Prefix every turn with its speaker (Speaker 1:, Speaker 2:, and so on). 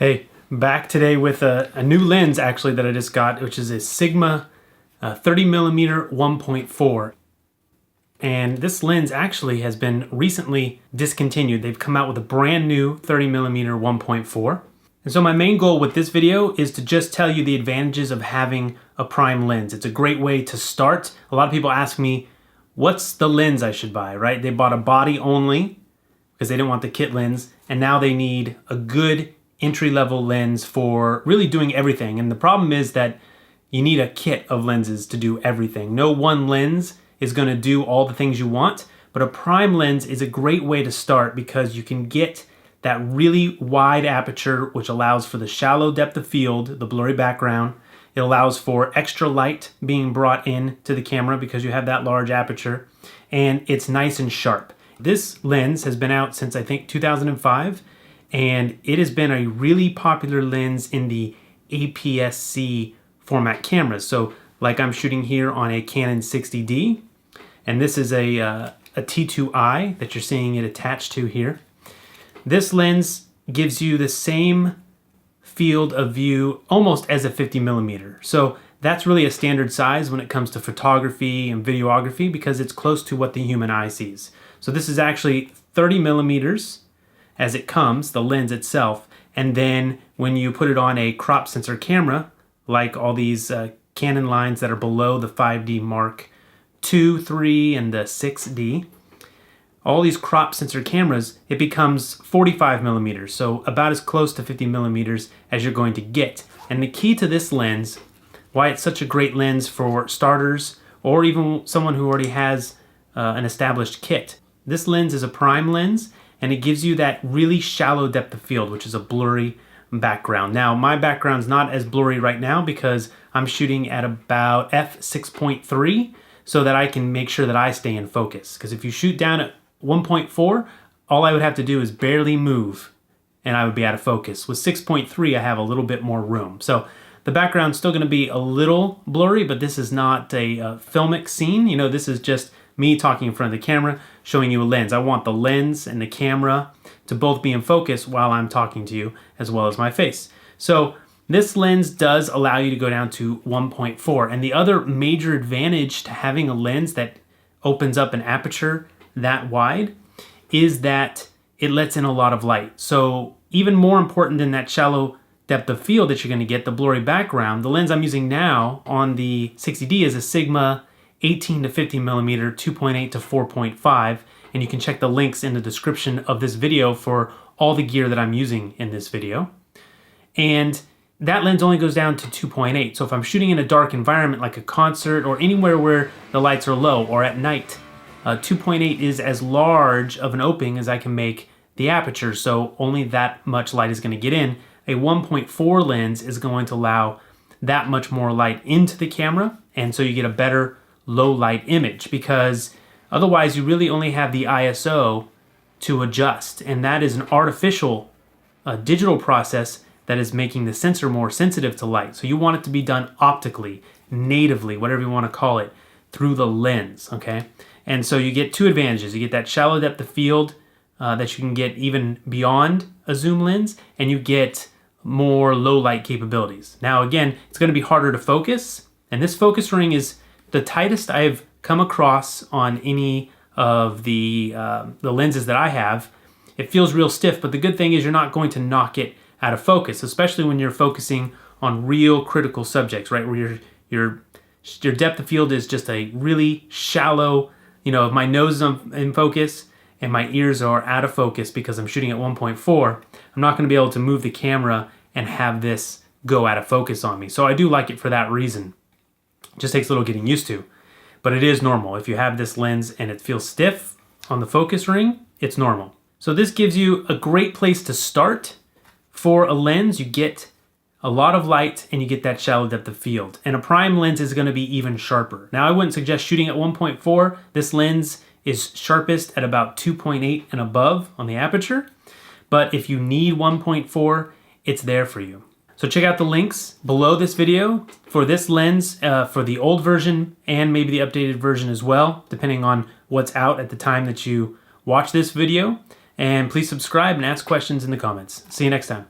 Speaker 1: Hey, back today with a new lens actually that I just got, which is a Sigma 30mm 1.4. And this lens actually has been recently discontinued. They've come out with a brand new 30mm 1.4. And so my main goal with this video is to just tell you the advantages of having a prime lens. It's a great way to start. A lot of people ask me, what's the lens I should buy, right? They bought a body only because they didn't want the kit lens, and now they need a good entry-level lens for really doing everything. And the problem is that you need a kit of lenses to do everything. No one lens is going to do all the things you want, but a prime lens is a great way to start because you can get that really wide aperture, which allows for the shallow depth of field, the blurry background. It allows for extra light being brought in to the camera because you have that large aperture, and it's nice and sharp. This lens has been out since I think 2005, and it has been a really popular lens in the APS-C format cameras. So like I'm shooting here on a Canon 60D, and this is a T2i that you're seeing it attached to here. This lens gives you the same field of view almost as a 50mm. So that's really a standard size when it comes to photography and videography because it's close to what the human eye sees. So this is actually 30mm as it comes, the lens itself, and then when you put it on a crop sensor camera, like all these Canon lines that are below the 5D Mark II, 3, and the 6D, all these crop sensor cameras, it becomes 45mm, so about as close to 50mm as you're going to get. And the key to this lens, why it's such a great lens for starters or even someone who already has an established kit, this lens is a prime lens, and it gives you that really shallow depth of field, which is a blurry background. Now, my background's not as blurry right now because I'm shooting at about f6.3 so that I can make sure that I stay in focus. Because if you shoot down at 1.4, all I would have to do is barely move and I would be out of focus. With 6.3, I have a little bit more room. So the background's still gonna be a little blurry, but this is not a filmic scene. You know, this is just me talking in front of the camera, showing you a lens. I want the lens and the camera to both be in focus while I'm talking to you, as well as my face. So this lens does allow you to go down to 1.4. And the other major advantage to having a lens that opens up an aperture that wide is that it lets in a lot of light. So even more important than that shallow depth of field that you're gonna get, the blurry background, the lens I'm using now on the 60D is a Sigma 18 to 50mm 2.8 to 4.5, and you can check the links in the description of this video for all the gear that I'm using in this video. And that lens only goes down to 2.8, so if I'm shooting in a dark environment like a concert or anywhere where the lights are low or at night, 2.8 is as large of an opening as I can make the aperture, so only that much light is going to get in. A 1.4 lens is going to allow that much more light into the camera, and so you get a better low light image, because otherwise you really only have the ISO to adjust, and that is an artificial digital process that is making the sensor more sensitive to light. So you want it to be done optically, natively, whatever you want to call it, through the lens, okay? And so you get two advantages. You get that shallow depth of field that you can get even beyond a zoom lens, and you get more low light capabilities. Now again, it's going to be harder to focus, and this focus ring is the tightest I've come across on any of the lenses that I have. It feels real stiff, but the good thing is you're not going to knock it out of focus, especially when you're focusing on real critical subjects, right? Where your depth of field is just a really shallow, you know, if my nose is in focus and my ears are out of focus because I'm shooting at 1.4, I'm not going to be able to move the camera and have this go out of focus on me. So I do like it for that reason. It just takes a little getting used to, but it is normal. If you have this lens and it feels stiff on the focus ring, it's normal. So this gives you a great place to start for a lens. You get a lot of light and you get that shallow depth of field. And a prime lens is going to be even sharper. Now I wouldn't suggest shooting at 1.4. This lens is sharpest at about 2.8 and above on the aperture. But if you need 1.4, it's there for you. So check out the links below this video for this lens, for the old version and maybe the updated version as well, depending on what's out at the time that you watch this video. And please subscribe and ask questions in the comments. See you next time.